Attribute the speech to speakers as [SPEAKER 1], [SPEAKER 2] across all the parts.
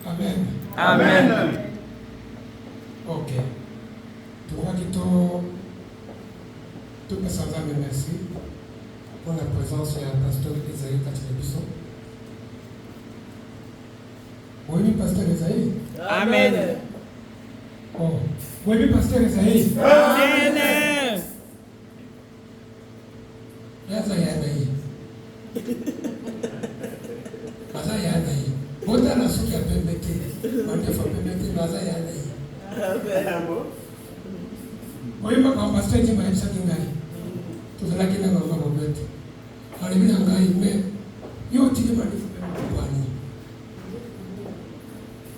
[SPEAKER 1] Amen.
[SPEAKER 2] Amen.
[SPEAKER 1] Ok. Tu vois que tout le sang merci pour la présence du pasteur Esaïe Katelebiso. Oui, pasteur Esaïe.
[SPEAKER 2] Amen.
[SPEAKER 1] Oh. Oui, pasteur Esaïe.
[SPEAKER 2] Amen.
[SPEAKER 1] Yaza yanayi. Maza yanayi. Bota na suki ya pembeke. Mandefa pembeke maza yanayi.
[SPEAKER 2] Amen.
[SPEAKER 1] Oui, ma pasteur dit ma yipsa kingai. Tuzala kina mama mobete. Alibina ngai me. Yo tiki mandefa pembeke wani.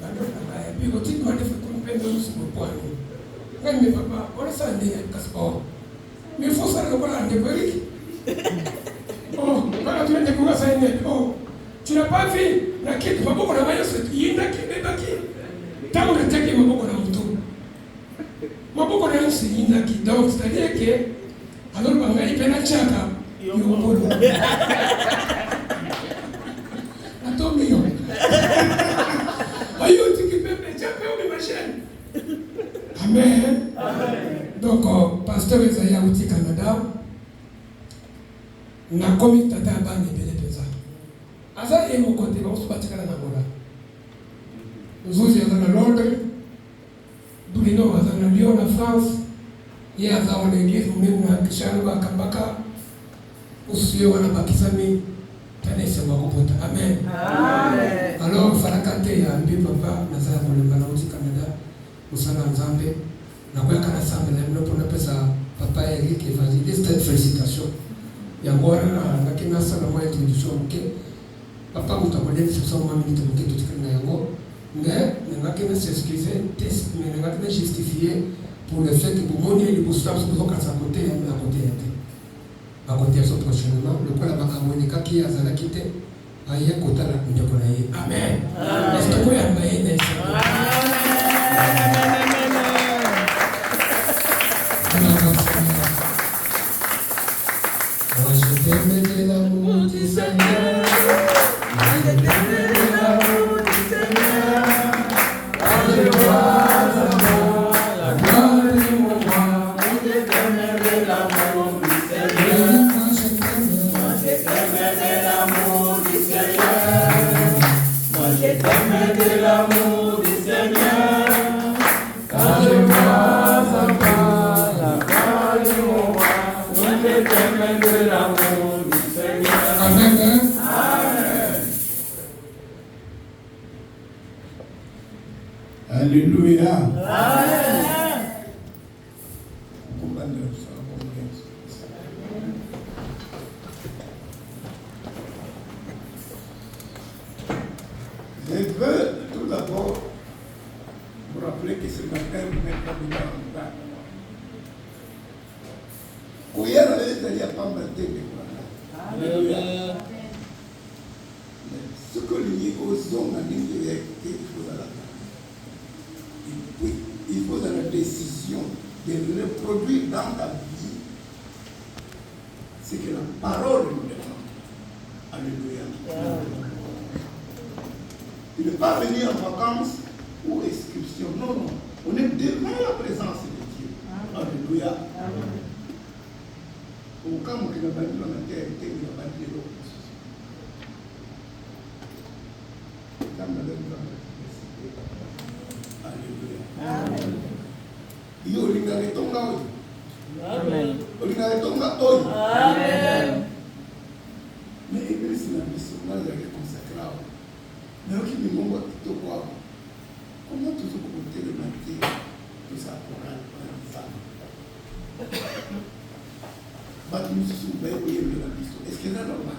[SPEAKER 1] Mandefa ngai. Biko tiki mandefa pembeke wani. Ngai me papa. Ona sa ndiye kaspo. Mais il faut ça le voir en débris. Oh, voilà, tu viens de découvrir ça. Oh, tu n'as pas vu la quête, ma beaucoup de maillots, il y a qui n'est pas qui. Tant que tu as ma beaucoup de moto. Ma beaucoup de gens, il y a qui. Donc, c'est-à-dire que, alors, on a une peine à tchaka. Il y a un peu de. Attends, mais yo. Aïe, tu qui peux me tchaper ou ma chaîne. Amen. Donc, pasteur Esaïe Outi Canada. Na komi tata abani bele peza aza ye mokote ba usubatikana na bola uzuzi aza na Londres Dulino aza na Lyon na France ye aza wa l'église mwemu na kishano ba kambaka usuye wana bakisami tanese makopota amen amen. Alors farakate ya mbi papa na za molemba na uti Canada usana nzambe na kwa kana sambe na mlopo na pesa papa Eric evangeliste félicitations. Il y a encore un qui n'a pas de introduction. Papa, vous avez dit que vous avez dit que vous avez mais il n'y a pas de s'excuser, mais il n'y a pas de justifier pour le fait que vous monniez les bourses, vous avez à côté et à côté. À côté de ce prochainement, le quoi la Bakamonika qui a la quitté, aïe, côté la Kunyakonaï. Amen. Est-ce que vous avez un moi je t'aime de l'amour du Seigneur. Moi je t'aime de l'amour du Seigneur. Quand je vois la gloire de mon roi. Moi je t'aime de l'amour du Seigneur. Moi je t'aime de l'amour du Seigneur. Moi je t'aime de l'amour du Seigneur. Quand je vois sa gloire, la gloire de mon roi. Moi je t'aime de l'amour du Seigneur. Amen. Amen.
[SPEAKER 3] Alléluia.
[SPEAKER 1] Amen.
[SPEAKER 3] Je veux tout d'abord vous rappeler que ce matin, vous n'êtes pas venu en retard. Il n'y a pas matin. Alléluia. Ce que nous osons dans l'intérieur, il faut à la il faut dans la décision de reproduire dans ta vie ce que la parole nous demande. Alléluia. Il ne peut pas venir en vacances ou excursion. Non, non. On est devant la présence de Dieu. Alléluia. Au cas où il a battu la matière, il a battu l'eau. Alléluia. Il y a Amen. Amen. Mais l'église n'a pas souvent consacré. Mais qui me montre tout quoi. Comment toujours compter le matin, tout ça pour la est-ce que c'est normal?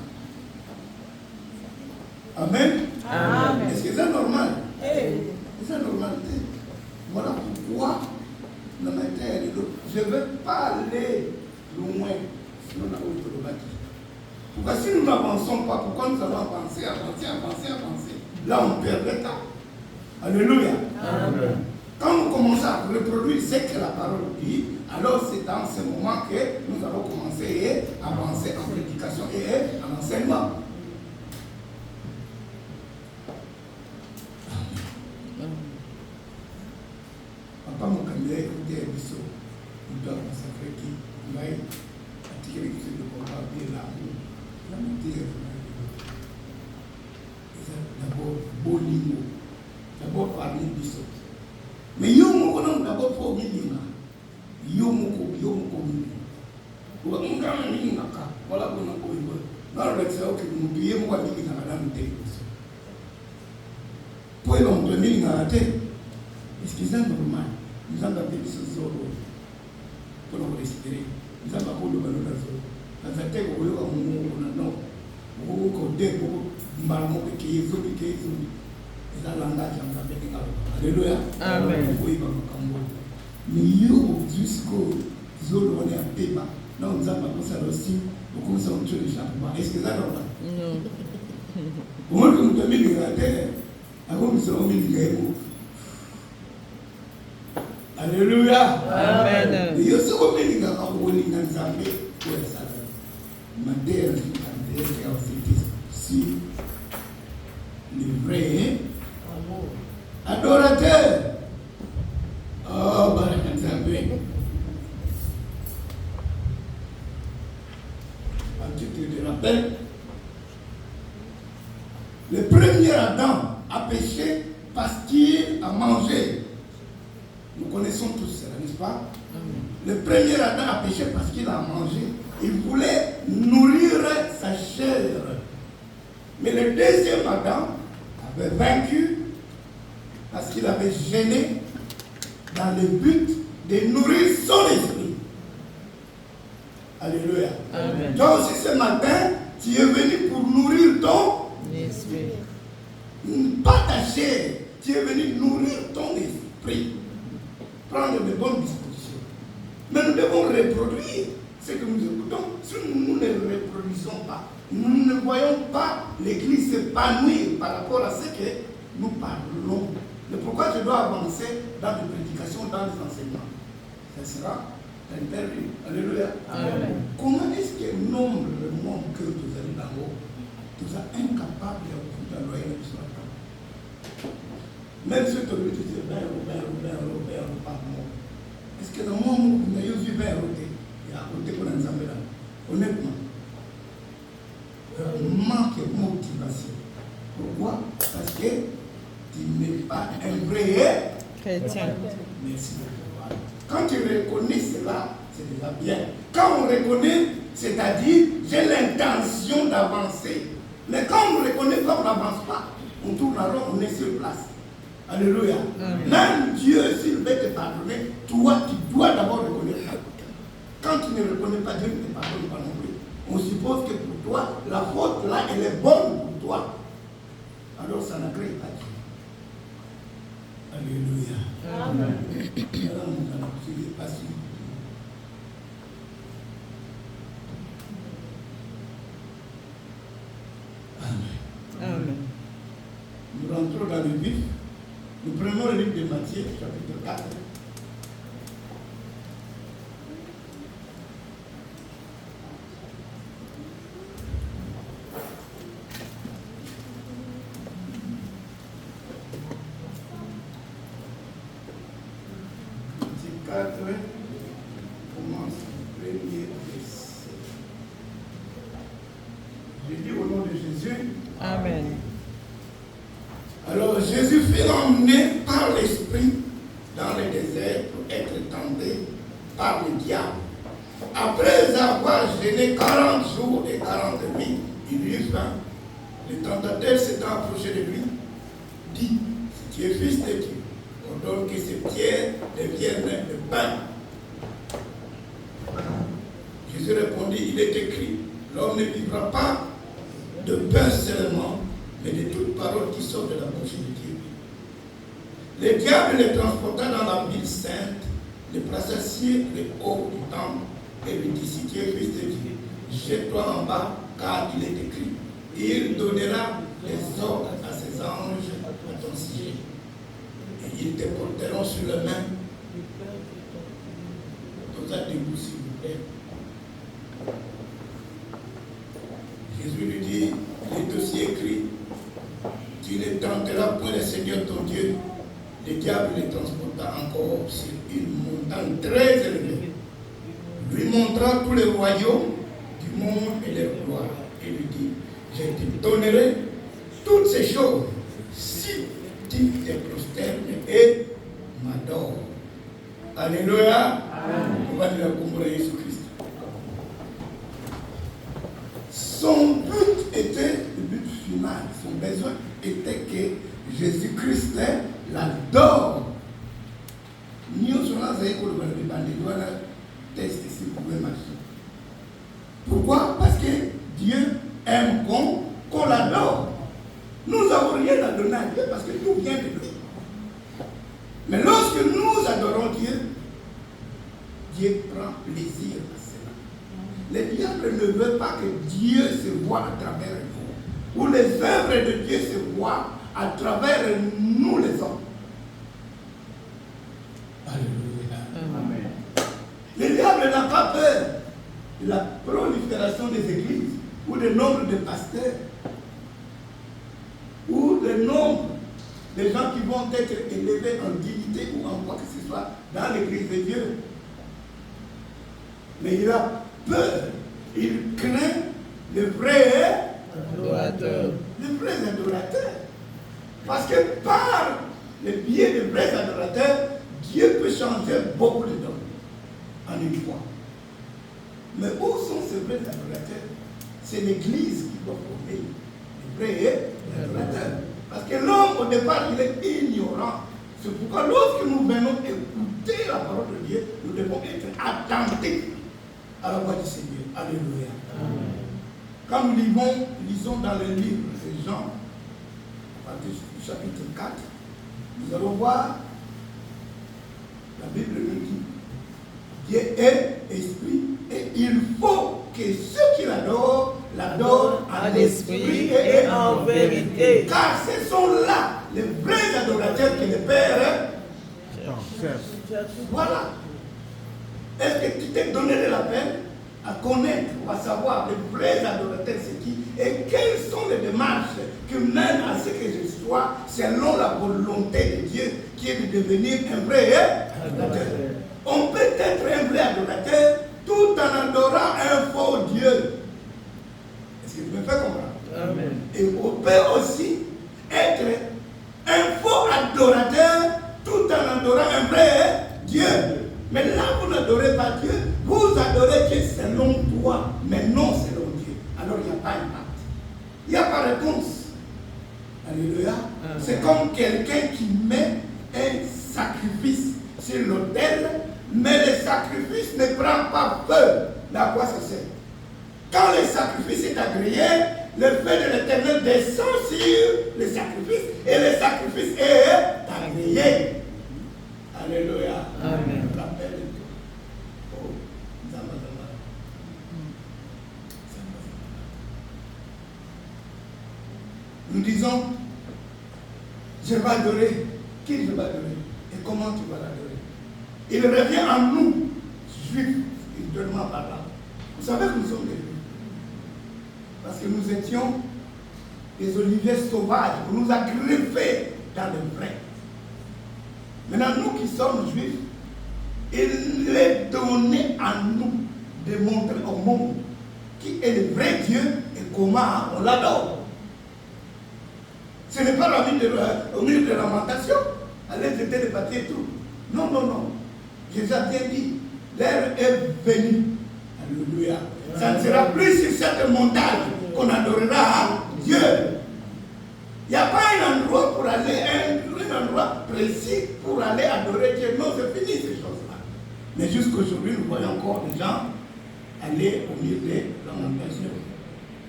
[SPEAKER 3] Amen. Amen. Est-ce que c'est normal? C'est normal. Voilà pourquoi dans ma terre, je ne veux pas aller loin. Sinon, on a autre le bâti. Pourquoi si nous n'avançons pas, pourquoi nous allons avancer? Là, on perd le temps. Alléluia. Amen. Quand nous commençons à reproduire ce que la parole dit, alors c'est dans ce moment que nous allons commencer à avancer en prédication et en enseignement. écouté Bissot, il doit consacrer qui va attirer qui se le combat bien l'amour. L'amitié est d'abord bolingo, d'abord parler Bissot. Mais yo moko non d'abord pour mininga, yo moko mininga. Ou ngana mininga ka, voilà qu'on a quoi il va. Non, le c'est ok, nous payons moi mininga madame Té. Pour y avoir mininga à Té. Est-ce que c'est normal? Nous avons appelé ce zolo pour nous respirer. Nous avons appelé le ballon d'azolo. Dans la tête, on a non. On a des marmots qui sont des et là, langage, on a fait des alléluia.
[SPEAKER 2] Amen.
[SPEAKER 3] Mais yo, jusqu'au zolo, on est à Péba. Là, nous avons commencé à aussi. On commence à tuer les chapeaux. Est-ce que c'est normal?
[SPEAKER 2] Non.
[SPEAKER 3] Au moins, nous avons mis les gars. Avant, nous avons mis les gars. Alléluia.
[SPEAKER 2] Amen.
[SPEAKER 3] Yo soko meninga kakuboninga nzambe kwesala. Mandela ndikandeke ausiti si le vrai adorateur. Oh baraka nzambe. Tu te rappelles? Le premier Adam a péché parce qu'il a mangé. Nous connaissons tous cela, n'est-ce pas? Le premier Adam a péché parce qu'il a mangé. Il voulait nourrir sa chair. Mais le deuxième Adam avait vaincu parce qu'il avait gêné dans le but de nourrir son esprit. Alléluia.
[SPEAKER 2] Amen.
[SPEAKER 3] Toi aussi ce matin, tu es venu pour nourrir ton
[SPEAKER 2] Esprit.
[SPEAKER 3] pas ta chair. Tu es venu nourrir ton esprit. Prendre de bonnes dispositions. Mais nous devons reproduire ce que nous écoutons. Si nous ne reproduisons pas, nous ne voyons pas l'Église s'épanouir par rapport à ce que nous parlons. Mais pourquoi je dois avancer dans les prédications, dans les enseignements? Ce sera interdit. Alléluia.
[SPEAKER 2] Amen.
[SPEAKER 3] Comment est-ce que nombre de monde que vous allez dans haut, vous êtes incapable de vous envoyer sur la table? Même si tu veux dire 20 euros par mois. Est-ce que dans mon monde, vous avez vu 20 euros? Il y a à côté qu'on a un zambé là. Honnêtement. Manque de motivation. Pourquoi? Parce que tu n'es pas un vrai
[SPEAKER 2] Chrétien.
[SPEAKER 3] merci. Quand tu reconnais cela, c'est déjà bien. Quand on reconnaît, c'est-à-dire j'ai l'intention d'avancer. Mais quand on ne reconnaît pas, on n'avance pas. On tourne en rond, on est sur place. Alléluia. Même Dieu, s'il veut te pardonner, toi, tu dois d'abord reconnaître. Quand tu ne reconnais pas, Dieu ne te pardonne pas non plus. On suppose que pour toi, la faute là, elle est bonne pour toi. Alors ça n'agrée pas Dieu. Alléluia.
[SPEAKER 2] Amen.
[SPEAKER 3] Alors, nous allons suivre pas suivre. Amen.
[SPEAKER 2] Amen.
[SPEAKER 3] Nous rentrons dans le vif. Nous prenons le livre de Matthieu, chapitre 4. Matthieu 4, commence au premier verset. Je dis au nom de Jésus.
[SPEAKER 2] Amen.
[SPEAKER 3] Alors Jésus fut emmené par l'Esprit dans le désert pour être tenté par le diable. Après avoir jeûné 40 jours et 40 nuits, il eut faim. Le tentateur s'étant approché de lui, dit, si tu es fils de Dieu, ordonne que ces pierres deviennent le pain. Jésus répondit, il est écrit, l'homme ne vivra pas de pain seulement, mais de toute parole qui sort de la bouche de Dieu. Le diable le transporta dans la ville sainte, le plaça sur le haut du temple et lui dit, si tu es fils de Dieu, jette-toi en bas, car il est écrit, il donnera les ordres à ses anges à ton sujet. Et ils te porteront sur le main. Tout ça debout, s'il vous plaît. Jésus lui dit, il est aussi écrit, tu ne tenteras point le Seigneur ton Dieu. le diable les transporta encore sur une montagne très élevée, lui montrant tous les royaumes du monde et leur gloire, et lui dit, je te donnerai toutes ces choses si tu te prosternes et m'adores. Alléluia. On va dire la combat de Jésus-Christ. Son but était, le but final, son besoin était que Jésus-Christ l'adore. Nous sommes là, nous doit tester si vous pouvez marcher. Pourquoi? Parce que Dieu aime qu'on l'adore. Nous n'avons rien à donner à Dieu parce que tout vient de lui. Mais lorsque nous adorons Dieu, Dieu prend plaisir à cela. Le diable ne veut pas que Dieu se voie à travers nous, ou les œuvres de Dieu se voient à travers nous les hommes. Alléluia. Amen. Le diable n'a pas peur de la prolifération des églises, ou du nombre de pasteurs, ou du nombre de gens qui vont être élevés en dignité ou en quoi que ce soit dans l'église de Dieu. Mais il a peur, il craint le vrai adorateur. Les vrais adorateurs. Parce que par le biais des vrais adorateurs, Dieu peut changer beaucoup de dons en une fois. Mais où sont ces vrais adorateurs? C'est l'Église qui doit former les vrais adorateurs. Parce que l'homme, au départ, il est ignorant. C'est pourquoi lorsque nous venons écouter la parole de Dieu, nous devons être attentifs à la voix du Seigneur. Alléluia. Amen. Quand nous lisons dans le livre de Jean, à partir du chapitre 4, nous allons voir, la Bible nous dit, Dieu est esprit et il faut que ceux qui l'adorent en esprit et en vérité. Car ce sont là les vrais adorateurs que le Père voilà. Est-ce que tu t'es donné de la peine à connaître ou à savoir les vrais adorateurs c'est qui et quelles sont les démarches qui mènent à ce que je sois selon la volonté de Dieu qui est de devenir un vrai adorateur. On peut être un vrai adorateur tout en adorant un faux Dieu. Est-ce que tu me fais comprendre? Amen. Et on peut aussi être un faux adorateur tout en adorant un vrai Dieu. Mais là, vous n'adorez pas Dieu, vous adorez Dieu selon toi, mais non selon Dieu. Alors il n'y a pas impact. Il n'y a pas réponse. Alléluia. C'est comme quelqu'un qui met un sacrifice sur l'autel, mais le sacrifice ne prend pas feu. Mais à quoi ça sert? Quand le sacrifice est agréé, le feu de l'Éternel descend sur le sacrifice et le sacrifice est agréé. Alléluia. Amen. Nous disons, je vais adorer. Qui je vais adorer? Et comment tu vas l'adorer? Il revient en nous, juifs, spirituellement parlant. Vous savez que nous sommes des juifs. Parce que nous étions des oliviers sauvages. On nous a greffés dans le vrai. Maintenant, nous qui sommes juifs, il est donné à nous de montrer au monde qui est le vrai Dieu et comment on l'adore. Ce n'est pas au milieu de lamentation, allez jeter les papiers et tout. Non, non, non. Jésus a bien dit, l'heure est venue. Alléluia. Ça ne sera plus sur cette montagne qu'on adorera Dieu. Il n'y a pas un endroit pour aller, un endroit précis pour aller adorer Dieu. Non, c'est fini ces choses-là. Mais jusqu'aujourd'hui, nous voyons encore des gens aller au milieu des lamentations.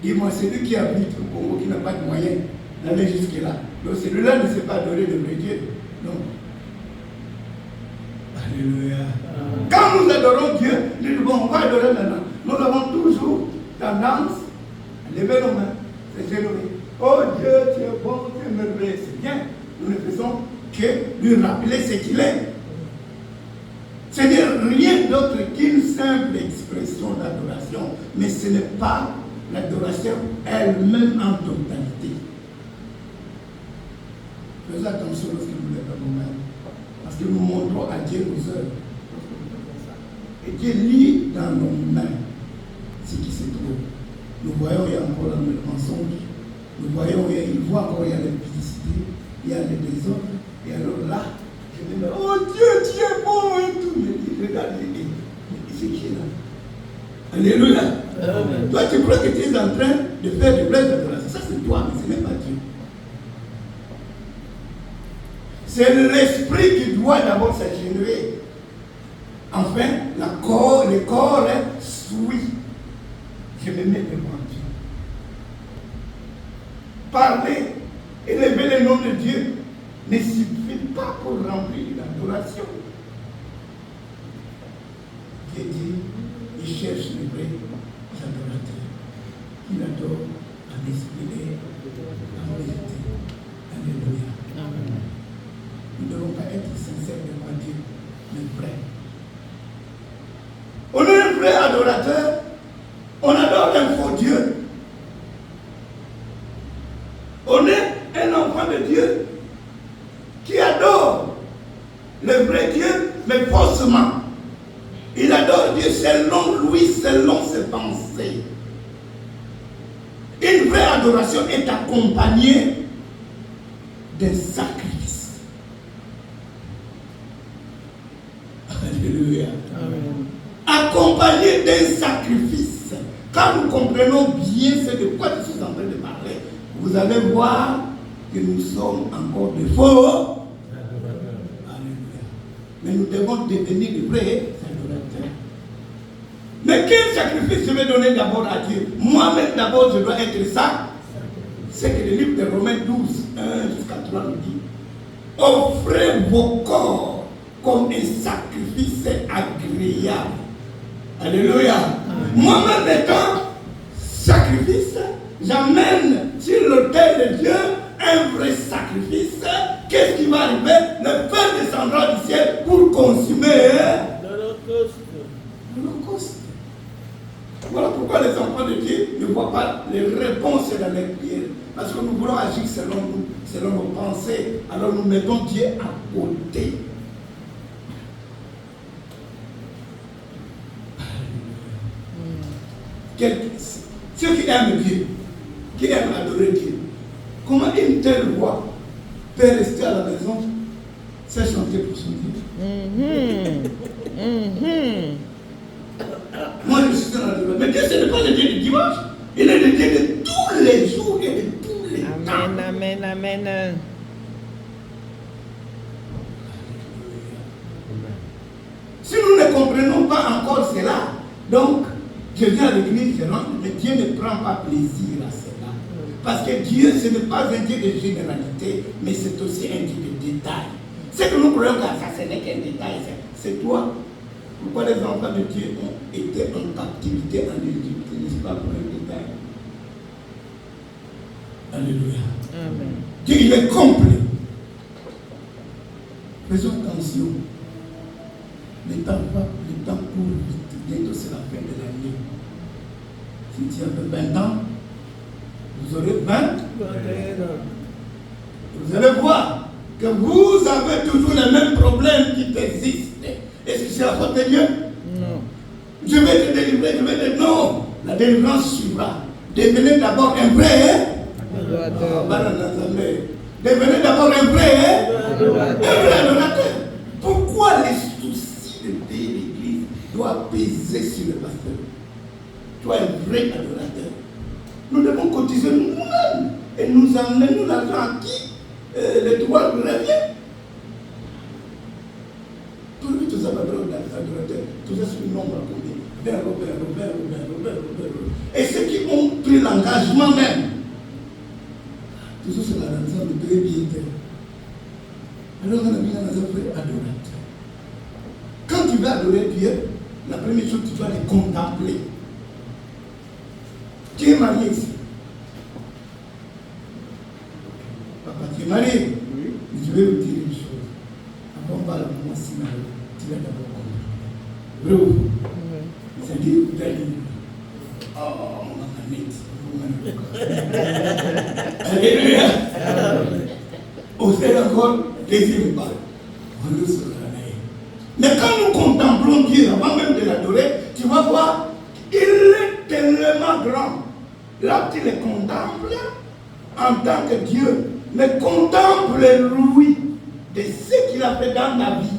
[SPEAKER 3] Dis-moi, celui qui habite au Congo, qui n'a pas de moyens d'aller jusque-là, donc celui-là ne sait pas adorer le vrai Dieu. Non. Alléluia. Quand nous adorons Dieu, nous devons pas adorer maintenant. Nous avons toujours tendance à lever nos mains, c'est généreux. Oh Dieu, tu es bon, tu es merveilleux, c'est bien. Nous ne faisons que lui rappeler ce qu'il est. Ce n'est rien d'autre qu'une simple expression d'adoration, mais ce n'est pas l'adoration elle-même en totalité. Faites attention lorsque vous lèvez vos mains. Parce que nous montrons à Dieu nos œuvres. Et Dieu lit dans nos mains ce qui se trouve. Nous voyons, il y a encore le mensonge. Nous voyons, il voit encore, il y a l'impudicité, il y a les désordres. Et alors là, je me dis, oh Dieu, tu es bon et tout. Je dis, regarde, c'est qui là? Alléluia. Amen. Toi, tu crois que tu es en train de faire des blesses d'adoration. Ça, c'est toi, mais ce n'est pas Dieu. C'est l'esprit qui doit d'abord s'agenouiller. Enfin, le corps suit. Je me mets devant Dieu. Parler, élever le nom de Dieu ne suffit pas pour remplir l'adoration. Dieu dit, il cherche les vrais adorateurs. Il adore en esprit et en vérité. Alléluia. Amen. Nous ne devons pas être sincères devant Dieu, mais vrais. On est un vrai adorateur, on adore un faux Dieu. On est un enfant de Dieu qui adore le vrai Dieu, mais faussement. Il adore Dieu selon lui, selon ses pensées. Une vraie adoration est accompagnée d'un sacrifice. Alléluia. Amen. Accompagné d'un sacrifice. Quand nous comprenons bien ce de quoi je suis en train de parler, vous allez voir que nous sommes encore de faux. Alléluia. Mais nous devons devenir de vrais adorateurs. Mais quel sacrifice je vais donner d'abord à Dieu? Moi-même d'abord je dois être ça. C'est que le livre de Romains 12, 1 jusqu'à 3 nous dit, offrez vos corps comme un sacrifice agréable. Alléluia. Moi-même étant sacrifice, j'amène sur l'autel de Dieu un vrai sacrifice. Qu'est-ce qui va arriver? Le feu descendra du ciel pour consumer l'Holocauste. Voilà pourquoi les enfants de Dieu ne voient pas les réponses dans les prières. Parce que nous voulons agir selon nous, selon nos pensées. Alors nous mettons Dieu à côté. Ceux qui aiment Dieu, qui aiment adorer Dieu, comment une telle voix peut rester à la maison sans chanter pour son Dieu? Moi je suis dans la douleur. Mais Dieu, ce n'est pas le Dieu du dimanche, il est le Dieu de tous les jours et de tous les temps.
[SPEAKER 2] Amen, amen, amen.
[SPEAKER 3] Si nous ne comprenons pas encore cela, donc je viens à l'église, je rentre, mais Dieu ne prend pas plaisir à cela. Parce que Dieu, ce n'est pas un Dieu de généralité, mais c'est aussi un Dieu de détail. Ce que nous croyons que ça, ce n'est qu'un détail, c'est toi. Pourquoi les enfants de Dieu ont été en captivité en Égypte, n'est-ce pas pour un détail? Alléluia. Amen. Dieu, il est complet. Faisons attention. Le temps court vite. Bientôt c'est la fin de l'année. Si tu as 20 ans, vous aurez 20. Vous allez voir que vous avez toujours les mêmes problèmes qui persistent. Est-ce que c'est la faute de Dieu? Non. Je vais te délivrer, je vais te... Non. La délivrance suivra. Devenez d'abord un vrai. Devenez d'abord un vrai. Un vrai adorateur. Pourquoi les soucis de payer l'église doivent peser sur le pasteur? Toi, un vrai adorateur. Nous devons cotiser nous-mêmes et nous emmener l'argent à qui le droit revient. Tout lui, tout ça va donner adorateur. Tout ça, c'est le nombre à combien? Robert. Et ceux qui ont pris l'engagement même, tout ça, c'est la raison de très bien. Alors, on a mis dans un vrai adorateur. Quand tu veux adorer Dieu, la première chose, tu dois les contempler. Tu es marié ici. Papa, tu es marié? Oui. Je vais vous dire une chose. Avant, on va la maman si mariée. Tu vas d'abord comprendre. Vrai ou faux? C'est dit, vous allez dire, oh, mon maman, Alléluia. Et encore, désir pas. Mais quand nous contemplons Dieu, avant même de l'adorer, tu vas voir, il est tellement grand. Là, tu le contemples en tant que Dieu, mais contemple lui de ce qu'il a fait dans ta vie.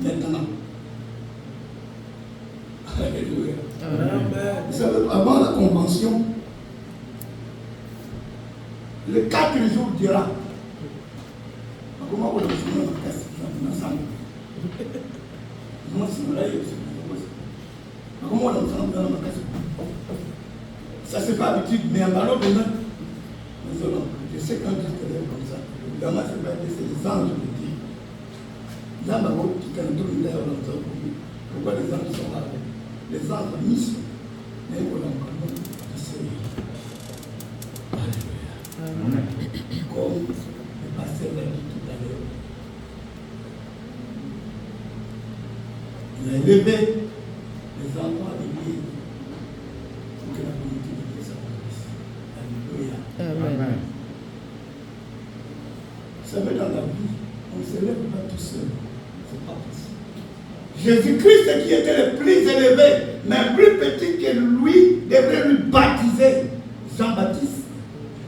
[SPEAKER 3] Maintenant. Alléluia. Vous savez, avant la convention, le 4 jours dira. Comment on le ça c'est pas habitude, mais en parlant de nous, je sais quand je te lève comme ça, évidemment c'est pas c'est les anges de Dieu. Là, ma voix qui quand tout le monde pourquoi les anges sont là? Les anges mission, mais on a encore du Seigneur. Alléluia. Comme le pasteur l'a dit tout à l'heure. Il a élevé les enfants à l'église pour que la communauté de Dieu s'accomplisse. Alléluia.
[SPEAKER 2] Amen.
[SPEAKER 3] Vous savez, dans la vie, on ne se lève pas tout seul. Ce n'est pas possible. Jésus-Christ, qui était le plus élevé, mais plus petit que lui, devrait lui baptiser Jean-Baptiste.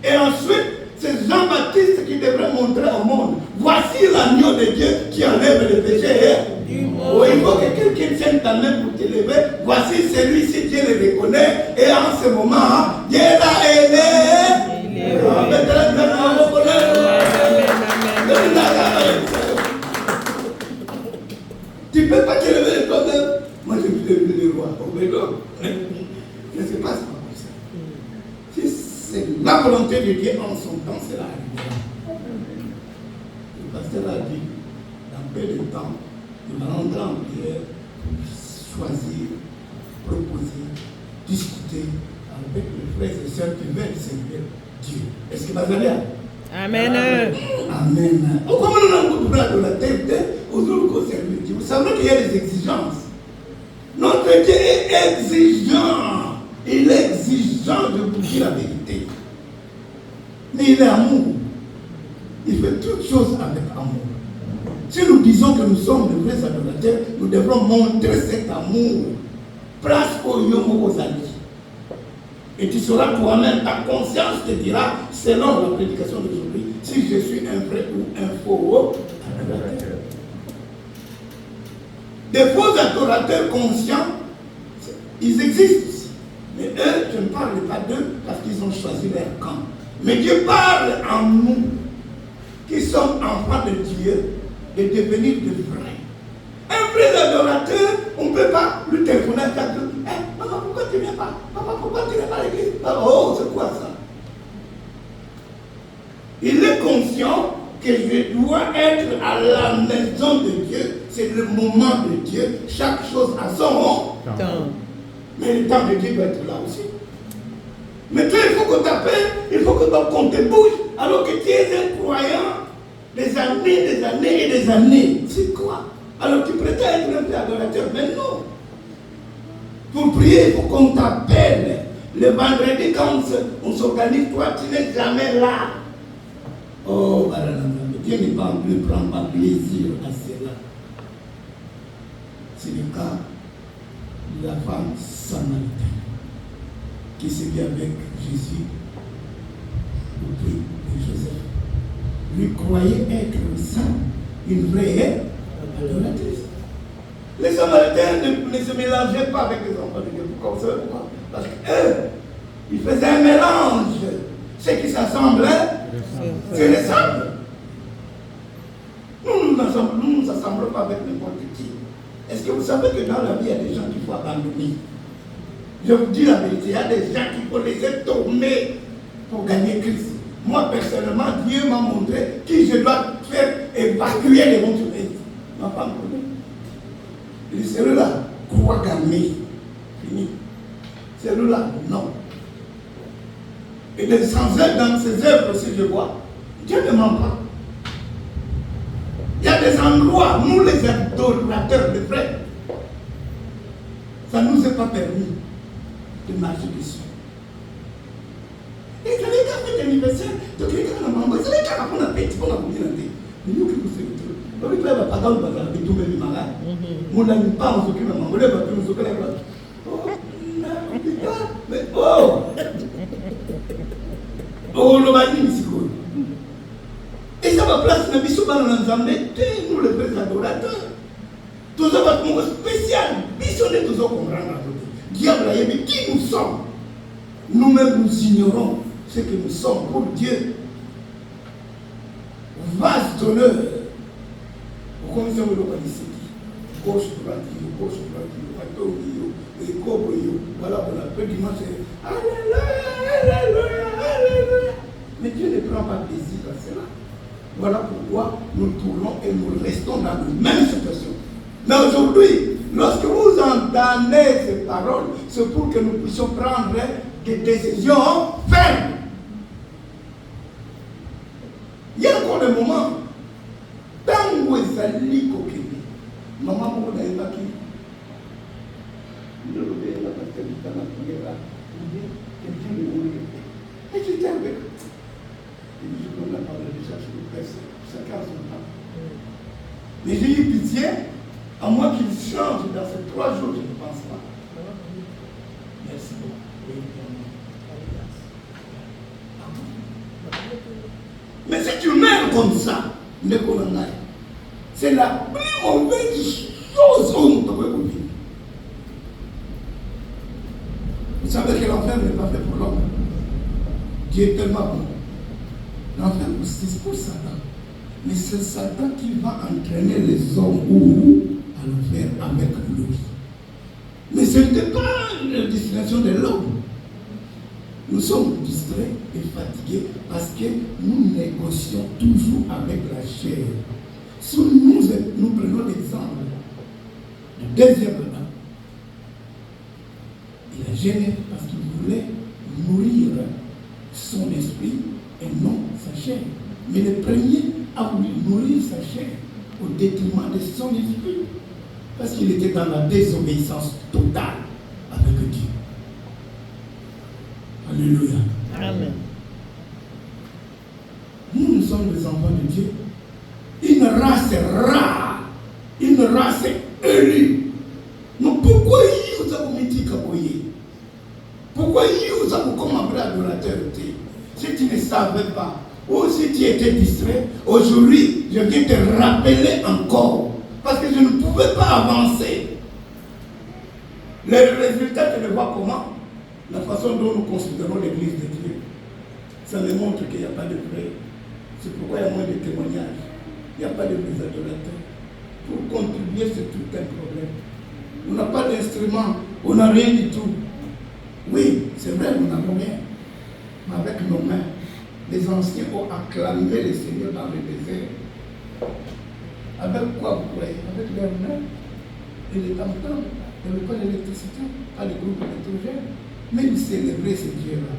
[SPEAKER 3] Et ensuite, c'est Jean-Baptiste qui devrait montrer au monde. Voici l'agneau de Dieu qui enlève le péché. Oh, il faut que quelqu'un tienne ta main pour t'élever. Voici celui-ci, Dieu le reconnaît. Et en ce moment, Dieu l'a élevé. Tu ne peux pas t'élever de toi-même. Moi, je vais devenir le roi. Je ne sais pas ce qu'on va faire. Si c'est la volonté de Dieu en son temps, c'est là. Le pasteur a dit, dans peu de temps, nous allons entrer en prière pour choisir, proposer, discuter avec les frères et sœurs qui veulent servir Dieu. Est-ce que vous allez?
[SPEAKER 2] Amen.
[SPEAKER 3] Amen. Comment nous avons besoin de la tête aux autres qui servent Dieu? Vous savez qu'il y a des exigences. Notre Dieu est exigeant. Il est exigeant de vous dire la vérité. Mais il est amour. Il fait toutes choses avec amour. Si nous disons que nous sommes de vrais adorateurs, nous devrons montrer cet amour. Place au yomo aux amis. Et tu sauras toi-même, ta conscience te dira, selon la prédication d'aujourd'hui, si je suis un vrai ou un faux adorateur. Des faux adorateurs conscients, ils existent aussi. Mais eux, je ne parle pas d'eux parce qu'ils ont choisi leur camp. Mais Dieu parle en nous, qui sommes enfants de Dieu, de devenir de vrais. Un vrai adorateur, on ne peut pas lui téléphoner chaque jour. Hey, maman, pourquoi tu ne viens pas? Papa, pourquoi tu n'es pas à l'église? Oh, c'est quoi ça? Il est conscient que je dois être à la maison de Dieu. C'est le moment de Dieu. Chaque chose a son temps. Mais le temps de Dieu doit être là aussi. Mais toi, il faut qu'on t'appelle, il faut qu'on te bouge, alors que tu es un croyant des années et des années. C'est quoi? Alors tu prétends être un vrai adorateur, mais non. Pour prier, il faut qu'on t'appelle. Le vendredi, quand on s'organise, toi, tu n'es jamais là. Oh, Dieu ne prend pas plaisir à cela. C'est le cas de la femme samaritaine qui s'est vit avec Jésus au prix de Joseph. Lui croyait être ça, une vraie adoratrice. Les Samaritains ne se mélangeaient pas avec les enfants de Dieu. Pourquoi? Parce qu'eux, ils faisaient un mélange. Ceux qui s'assemblent, c'est les sables. Nous ne nous assemblons pas avec n'importe qui. Est-ce que vous savez que dans la vie, il y a des gens qu'il faut abandonner? Je vous dis la vérité, il y a des gens qu'il faut laisser tourner pour gagner Christ. Moi, personnellement, Dieu m'a montré qui je dois faire évacuer les mondes. Ma femme connaît. Il dit, celui-là, croix gammée. Fini. Celui-là, non. Et sans être dans ses œuvres aussi, je vois. Dieu ne ment pas. Il y a des endroits, nous les adorateurs, les frères, ça ne nous est pas permis de marcher dessus. Et quand les gars font l'anniversaire, donc les gars n'ont pas, c'est les gars qui font la fête, qui font la bougie dans le thé. Mais nous, qui nous faisons tout. Donc, il faut pas dans le bazar, mais tout le monde est malade. Mon ami pas, on s'occupe de maman, on lève un peu, on s'occupe de la place. Oh, non, putain, mais oh! Oh, le mani, ici, quoi. Et ça va placer le bisou dans l'ensemble, nous, les vrais adorateurs. Tout ça va être spécial. Bisou, on est tous au comprendre. Diable, mais qui nous sommes? Nous-mêmes, nous ignorons ce que nous sommes pour Dieu. Vaste d'honneur. Comme ça, vous l'avez dit, gauche, droite, et voilà, on appelle dimanche. Alléluia, alléluia, alléluia. Mais Dieu ne prend pas plaisir à cela. Voilà pourquoi nous tournons et nous restons dans la même situation. Mais aujourd'hui, lorsque vous entendez ces paroles, c'est pour que nous puissions prendre des décisions fermes. Il y a encore des moments, tant que vous allez coquiller, maman, vous n'avez pas qui. Nous l'avons là parce que nous avons prié là. Quelqu'un me dit, et j'étais avec. Et je ne peux pas parler de ça sur le presse, chacun a son temps. Mais j'ai eu pitié, à moins qu'il change dans ces 3 jours, je ne pense pas. Merci beaucoup. Mais si tu meurs comme ça, c'est la plus mauvaise chose où nous devons vivre. Vous savez que l'enfer n'est pas fait pour l'homme. Dieu est tellement bon. L'enfer, c'est pour Satan. Mais c'est Satan qui va entraîner les hommes à l'enfer avec lui. Mais ce n'était pas la destination de l'homme. Nous sommes distraits et fatigués parce que nous négocions toujours avec la chair. Si nous prenons l'exemple du deuxième Adam, il a gêné parce qu'il voulait nourrir son esprit et non sa chair. Mais le premier a voulu nourrir sa chair au détriment de son esprit parce qu'il était dans la désobéissance totale avec Dieu. Alléluia.
[SPEAKER 2] Amen.
[SPEAKER 3] Nous sommes les enfants de Dieu. Une race rare, une race élue. Mais pourquoi vous avez mis Kaboye? Pourquoi vous avez commandé l'adorateur? Si tu ne savais pas, ou si tu étais distrait, aujourd'hui, je viens te rappeler encore. Parce que je ne pouvais pas avancer. Les résultats, tu les vois comment? La façon dont nous considérons l'église de Dieu. Ça me montre qu'il n'y a pas de vrai. C'est pourquoi il y a moins de témoignages. Il n'y a pas de vrais adorateurs. Pour contribuer, c'est tout un problème. On n'a pas d'instrument, on n'a rien du tout. Oui, c'est vrai, nous n'avons rien. Mais avec nos mains, les anciens ont acclamé le Seigneur dans le désert. Avec quoi vous croyez? Avec leurs mains et les tam-tams. Il n'y avait pas d'électricité, pas de groupe électrogène. Mais ils célébraient ce Dieu-là.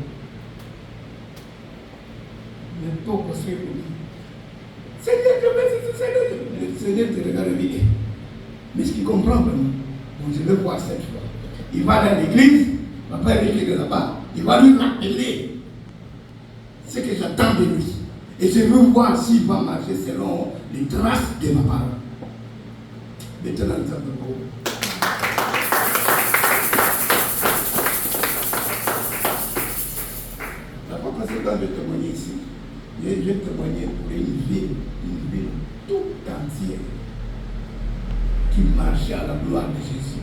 [SPEAKER 3] Mais pourquoi c'est pour lui? Seigneur, le Seigneur te regarde et dit, mais ce qu'il comprend vraiment, bon, je vais voir cette fois. Il va dans l'église, ma père est de là-bas, il va lui rappeler ce que j'attends de lui. Et je veux voir s'il va marcher selon les traces de ma parole. Maintenant, nous sommes beau. La fois passée, quand je témoignais ici, j'ai témoigné pour une ville tout entière qui marchait à la gloire de Jésus.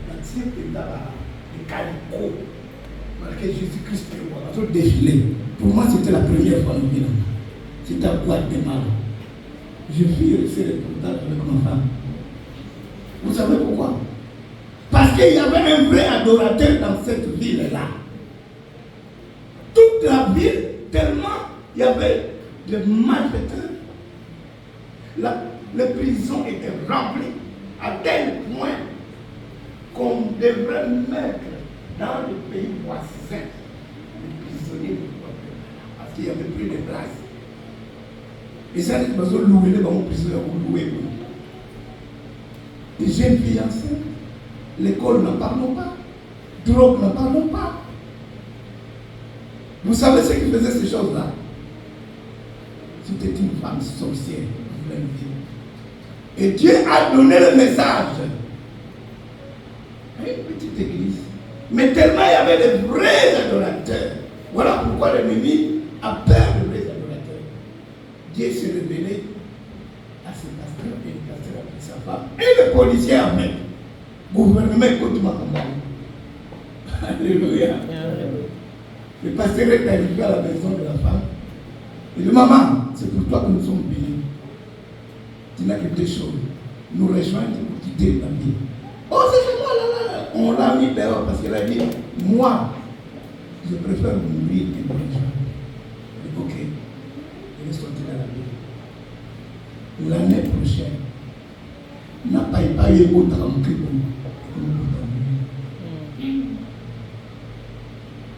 [SPEAKER 3] La tienne est dans le calico, marqué Jésus-Christ est roi, tout défilé. Pour moi, c'était la première fois dans ma vie. C'était à Guatemala. Je vis rester le contact avec ma femme. Vous savez pourquoi? Parce qu'il y avait un vrai adorateur dans cette ville-là. Toute la ville, tellement il y avait des malfaiteurs. Les prisons étaient remplies à tel point qu'on devrait mettre dans le pays voisin les prisonniers parce qu'il n'y avait plus de place. Et ça, les personnes louaient les prisonniers ou louaient. Les jeunes filles enceintes, l'école n'en parlons pas, drogue n'en parlons pas. Vous savez ce qui faisait ces choses-là? C'était une femme sorcière. Et Dieu a donné le message. Une petite église. Mais tellement il y avait de vrais adorateurs. Voilà pourquoi l'ennemi a peur de vrais adorateurs. Dieu s'est révélé à ses pasteurs et le pasteur a pris sa femme. Et le policier a même. Gouvernement écoute ma campagne. Alléluia. Le pasteur est arrivé à la maison de la femme. Il dit, maman, c'est pour toi que nous sommes bénis. Tu n'as que deux choses. Nous rejoindre pour quitter la vie. Oh, c'est moi là. On l'a mis dehors parce qu'elle a dit, moi, je préfère mourir que me rejoindre. Ok. Il est sorti de la vie. L'année prochaine, n'a pas eu autre rempli pour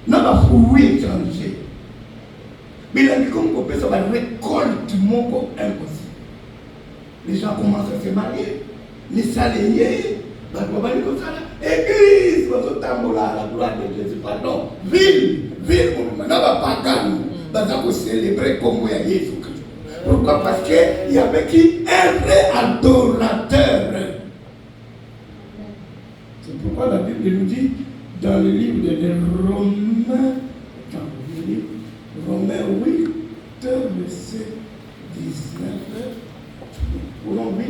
[SPEAKER 3] n'a pas fouillé étranger. Mais il a dit comme on peut ça va récolte mon corps impossible. Les gens commencent à se marier, les s'aligner, église, la gloire de Jésus, pardon, ville, on n'a pas gagné, pour célébrer comme Jésus Christ. Pourquoi? Parce qu'il y avait qui? Un vrai adorateur. C'est pourquoi la Bible nous dit dans le livre de Romains 8, verset 19, Romains 8.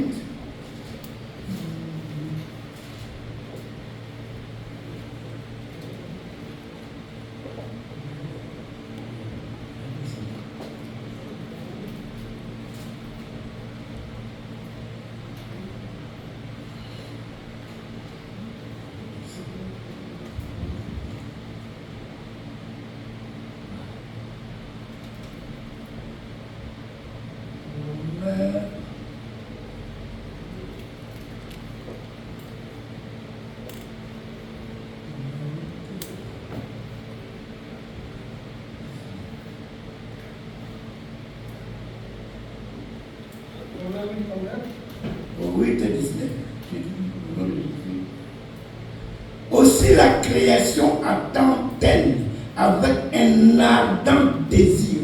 [SPEAKER 3] Aussi la création attend-elle avec un ardent désir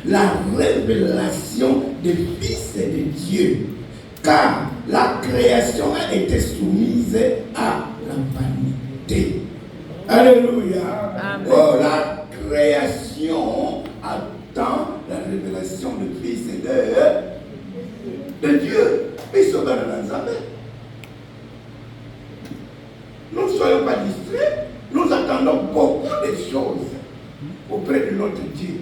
[SPEAKER 3] la révélation des fils de Dieu, car la création a été soumise à la vanité. Alléluia. Amen. Oh, la création attend la révélation des fils de Dieu. Ils sont dans l'ensemble. Nous ne soyons pas distraits. Nous attendons beaucoup de choses auprès de notre Dieu.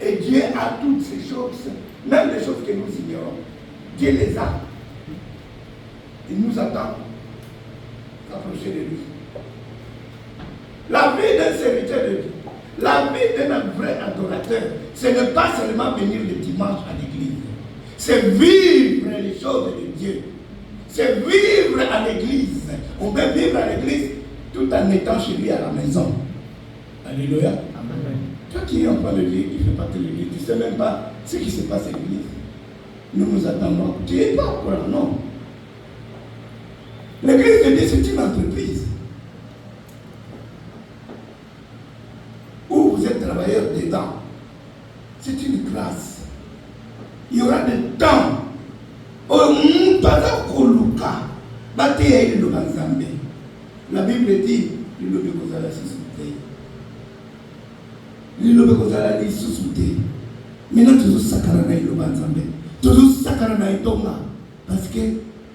[SPEAKER 3] Et Dieu a toutes ces choses, même les choses que nous ignorons. Dieu les a. Il nous attend s'approcher de lui. La vie d'un serviteur de Dieu, la vie d'un vrai adorateur, ce n'est pas seulement venir le dimanche à l'église. C'est vivre les choses de Dieu. C'est vivre à l'église. On peut vivre à l'église tout en étant chez lui à la maison. Alléluia. Amen. Toi qui es en train de lire, qui fait partie de l'église, tu ne sais même pas ce qui se passe à l'église. Nous attendons. Tu n'es pas au courant, non. L'église de Dieu, c'est une entreprise. Où vous êtes travailleur dedans. C'est une grâce. Il y aura des temps. La Bible dit maintenant toujours sakarana iloba nzambe toujours sakarana itonga parce que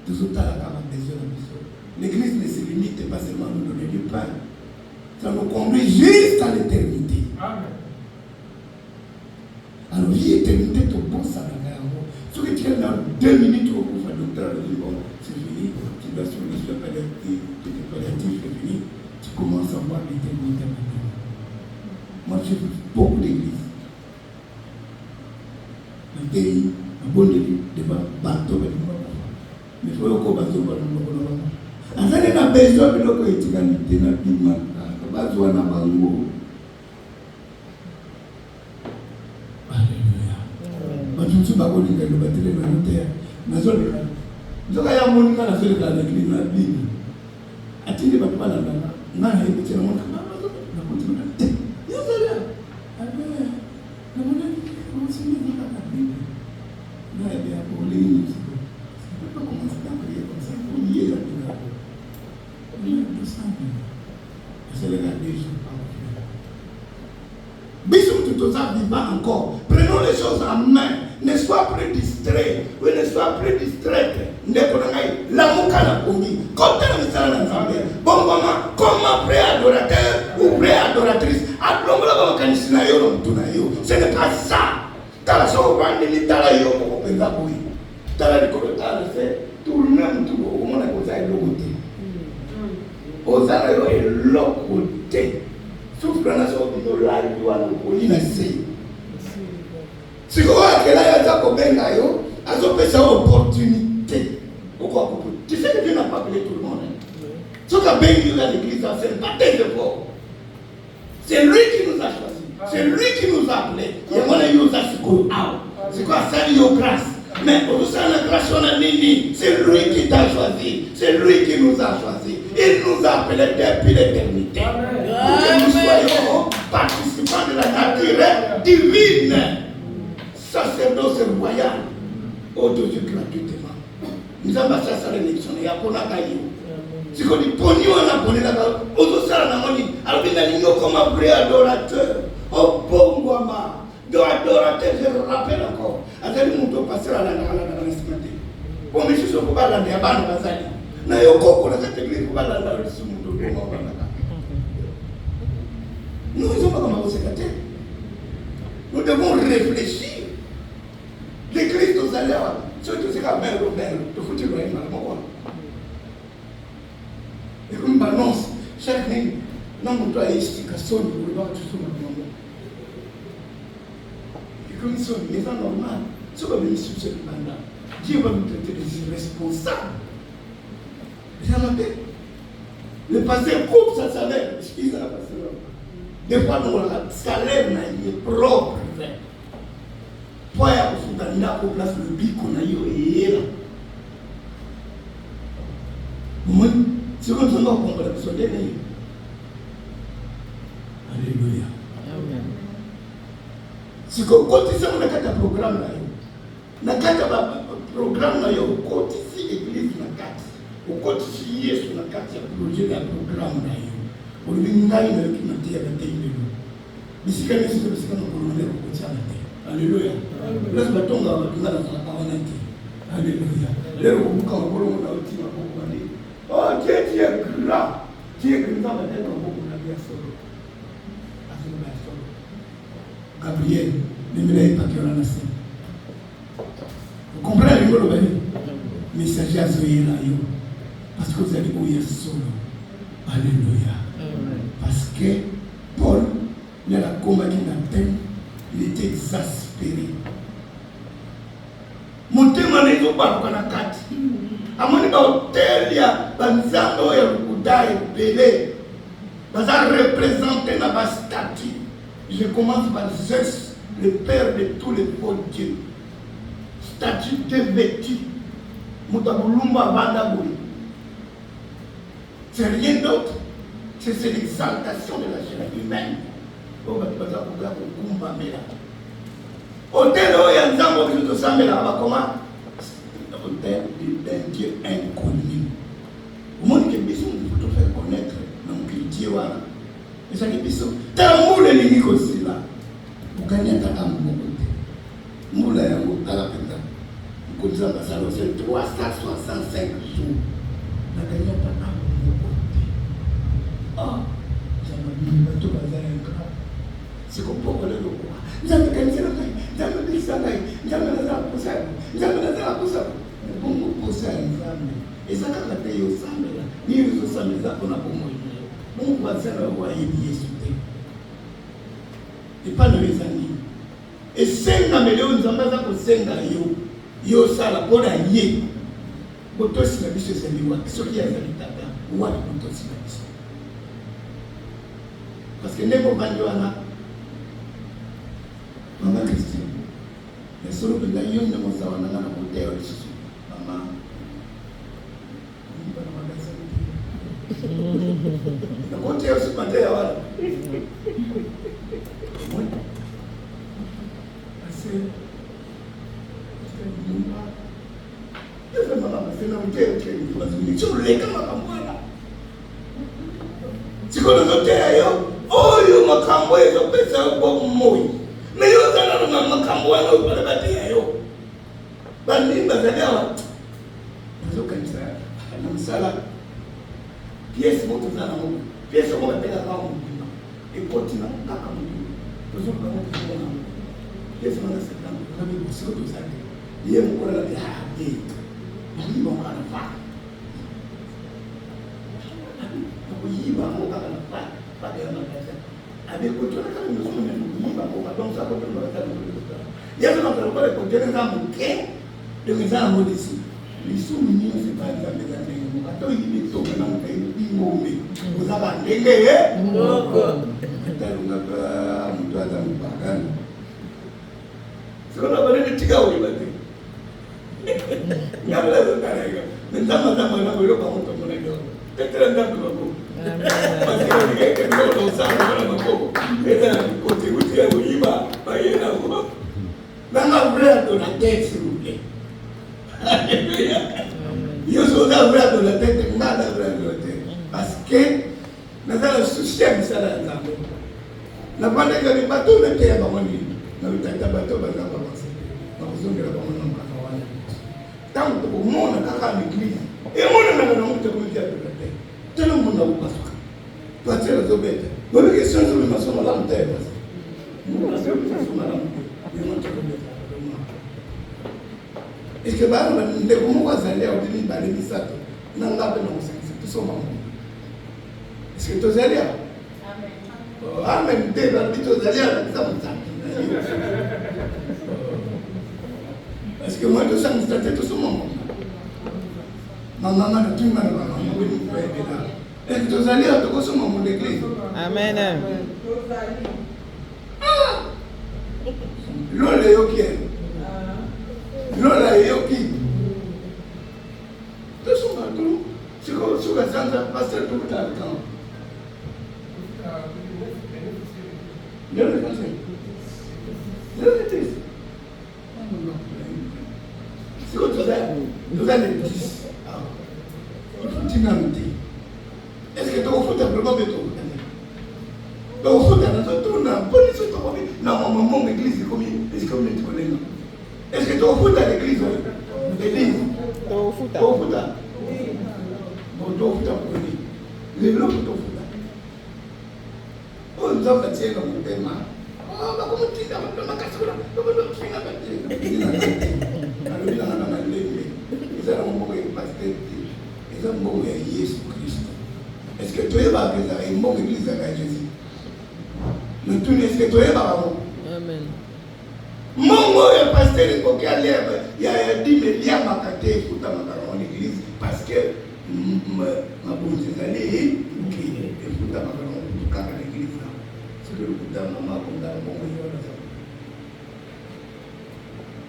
[SPEAKER 3] toujours talaka besoin de besoin. L'église ne se limite pas seulement à nous donner du pain, ça nous conduit jusqu'à l'éternité. Amen. Alors l'éternité tout bon ça la ce que tu es dans 2 minutes au cours de docteur dit bon c'est fini, tu dois sur le soin palliatif, tu es palliatif, c'est fini, tu commences à voir l'éternité maintenant. Moi j'ai vu beaucoup d'églises. Le pays, un bon début, devant bateau, mais il faut que bateau soit là. En fait, il a besoin de l'eau qui est dans le pigment. Bateau na bango. Alléluia. Bateau sur bateau il est le bateau de la terre. Mais ça, je vais à mon cas la seule dans l'église la Bible. A-t-il pas là là? Non, il est petit, on a continue. Il y a ça. pour les minutes. On ne peut pas commencer à prier comme ça. Pour lier la douleur. On est 200 000. C'est le gars des jours. Bisous tout ça vivant encore. Prenons les choses en main. Ne sois plus distrait. Oui, ne sois plus distrait. L'amour qu'a la commis. Quand tu as mis ça dans l'ensemble. Bon, maman, comment pré-adorateur ou pré-adoratrice a l'homme là-bas quand il s'est naïo dans tout naïo. Ce n'est pas ça. T'as la sauve en délit, t'as la yo pour qu'on peut la bouille. T'as la découverte, t'as la fait. Tout le même, tout le monde a causé l'autre côté. Aux arrêts, et l'autre côté. Souffrance au niveau là, il doit nous connaître. Si vous voyez que là, il y a un yo, à ce une opportunité. Pourquoi? Tu sais que Dieu n'a pas appelé tout le monde. Ce qui a béni dans l'église, ce n'est pas tes efforts. C'est lui qui nous a choisis. C'est lui qui nous a appelés. Et moi, il nous a secouru. C'est quoi ça, il y a grâce. Mais pour ça, la grâce, on a nini. C'est lui qui t'a choisi. C'est lui qui nous a choisis. Il nous a appelés depuis l'éternité. Pour que nous soyons participants de la nature divine. Sacerdoce royal. Au-dessus gratuitement. Nous avons passé à l'élection. Il y a pour la caillou. Si on dit pognon, on a pognon là-bas. Au-dessus de la moni. Alors, il a dit comme un vrai adorateur. Au bon guama. De adorateur, je le rappelle encore. Après, nous devons passer à la nationalité. Pour mes choses, on va aller à la Bazali. Nous avons cette église, on va aller à la nous ne sommes pas comme un secrétaire. Nous devons réfléchir. L'église nous allait à surtout c'est quand même Robert, de foutre le règne à la et comme balance, chaque ligne, non, on doit explication pour le voir tout sur le moment. Et comme ils sont les gens normaux, ce qu'on va venir sur ce mandat, Dieu va nous traiter des irresponsables. Vous avez le passé coupe sa salaire, excusez la passé. Des fois, nous avons un salaire propre. Pour y a pour place le bic qu'on a eu là. C'est comme ça qu'on va se donner. Alléluia. Si on continue on a un programme là. On a un programme là, on continue l'église na carte. On continue sur la carte projet d'un programme là. On lui dit na qui m'a dit avec des ici quand même c'est qu'on a le côté alléluia. Laisse le ton dans la parole. Alléluia. Les robots quand on a aussi ma compagnie. Oh Dieu est grand. Dieu est grand mais on beaucoup la bien solo. Gabriel, ne me l'avez pas que on a laissé. Vous comprenez le mot le messager à Zoé là parce que vous allez oublier solo. Alléluia. Parce que Paul il a la combat qui n'atteint, il était exaspéré. Mon témoin n'est pas pour la carte. À mon hôtel, il y a un zano et un Bouddha et Bélé. Ça représente un statut. Je commence par Zeus, le père de tous les beaux dieux. Statut dévêtu. Moutabulumba Vandaboui. C'est rien d'autre. C'est l'exaltation de la chair humaine. Hôtel où Nzambo qui nous semble là-bas, comment? Hôtel d'un Dieu inconnu. Au monde qui bisou, il faut te faire connaître. Donc Dieu voilà. Et ça qui bisou. T'as un moule limite aussi là. Vous gagnez ta âme beaucoup. Moule est un moule à la peine. Vous connaissez la salle, c'est 365 jours. Vous gagnez ta âme beaucoup. Ah, ça m'a dit, tout va faire un grand. C'est comme pour le loco. Jamais gagné la main, jamais dit ça, jamais la poussée, jamais la poussée. Bon, poussée, jamais. Et ça, quand la paix est au sang, il y a eu ça, mais ça, on a pour moi. Bon, on va faire le roi et bien sauter. Et pas de mes amis. Et 5 millions, nous avons pour 5 millions. Yo, ça, la bonne année. Boto, si la biche, c'est lui. Ce qui est un tata, ou à la boto, si la biche. Parce que n'est pas là. Maman Christine, les solo que la yonne de mon savon n'a pas de terre ici. Maman, on va dans le magasin. Le côté aussi ma terre, voilà. Oui. Parce que, c'est un hôtel qui est basé sur les camarades. Si vous avez un hôtel, oh, il y a un cambo, il y a un peu de moi. Mais il y a un cambo, il y a un peu de bâtiment. Bani, bazalea. Nous sommes comme ça. Nous sommes là. Pièce moto za na Mungu. Pièce moto pela na Mungu. Et continue kaka Mungu. Toujours comme ça na Mungu. Pièce moto c'est comme ça. Nous sommes tous ça. Yeye mkola la hadi. Ni mo kana fa. Kuyiba mo kana fa. Pa de na pesa. Avec quoi tu as nous sommes kuyiba mo donc ça peut nous faire. Yeye na kwa kwa kujeni kama mke. De mes amis ici. Les sous-minions, ce n'est pas de la médaille. Quand il est tombé dans le pays, il est mauvais. Vous avez un délai. Non. C'est qu'on a parlé de Tigao. Il y a là de Taraïga. Mais ça m'a pas montré mon aïe. C'est très bien pour vous. Parce que les gens qui ont ça, ils ont et là, côté où tu es, il va. Il y a là. Dans ma vraie de la tête, s'il vous plaît. Alléluia. Io sono lavorato la tête, ma lavorato la tête. Parce que nous avons le système ça là. La bande que les bateaux ne tiennent pas monnaie. Nous avons des bateaux pas avancés. Nous avons des bateaux non pas. Tant que le monde a quand l'église et on a le monde de communauté de la terre. Tout le monde a pas ça. Toi tu es obète. Bonne question sur le maçon là en terre. Nous avons sur la est-ce que bah on est comme moi ça allait au début par les misato non là ben on sait tout ça maman est-ce que tu es allé amen amen t'es là tu es allé ça me ça est-ce que moi tout ça me startait tout ça maman maman tu m'as maman oui nous peut être là est-ce que tu es allé à tout ça maman l'église
[SPEAKER 2] amen
[SPEAKER 3] l'ole ok Lola et Yoki. Tout ce matin, c'est comme si on a passé tout le temps. Le conseil. Le conseil. C'est comme ça. Nous allons dire. Il faut dynamiter. Est-ce que tu as fait un problème de tout? Tu as fait un truc dans la police. Non, maman, l'église est comme une collègue. Est-ce que tu as foutu à l'église? L'église? Tu as foutu? Tu as foutu? Bon, tu as foutu pour lui. Les blancs, tu as foutu. Oh, nous avons fait dans mon thème. Oh, comment tu dis? Ma cassure, comment tu fais la bataille? Il a alors, il a un légué. Ils ont un mot de pasteur. Ils ont un mot de Jésus-Christ. Est-ce que tu es là que ça a un mot d'église avec Jésus? Mais tu est-ce que tu es là?
[SPEAKER 2] Amen.
[SPEAKER 3] Mon ya pasteur il y a 10 milliards makaté pour ta macaron l'église parce que ma bonne allée OK et pour ta macaron pour quand l'église là c'est que le coup de maman comme dans bon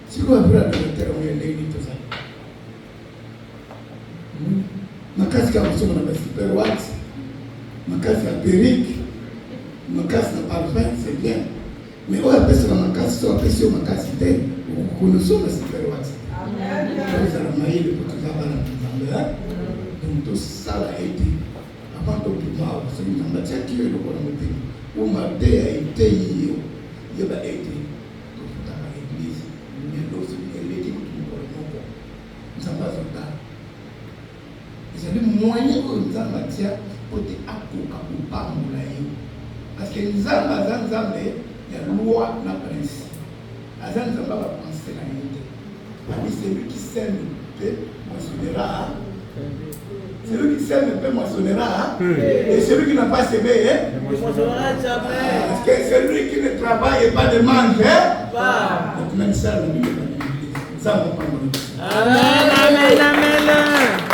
[SPEAKER 3] si quoi après le terrain on est l'église tout ça ma casse comme ça on a super wax ma casse à perique ma casse à parfum c'est bien. Mais on a pesa na makasi so apesi makasi te kunosoma siperwati amen ça la maille pour tout ça bana nzambe donc tout ça là été avant de tout mal c'est une matière qui est le bon côté où ma dé a été il va été dans l'église mais l'autre il est tout pour le ça va ça c'est le moyen que ça matière pour te akoka pour pas moulaye parce que nzambe il y a loi na principe. Azan ne va pas penser à l'unité. Celui qui sème peut moissonnera. Celui qui sème peut moissonnera. Et celui qui n'a pas semé, ne moissonnera jamais. Parce que celui qui ne travaille pas de manger, donc même ça, ça va pas. Amen, amen, amen.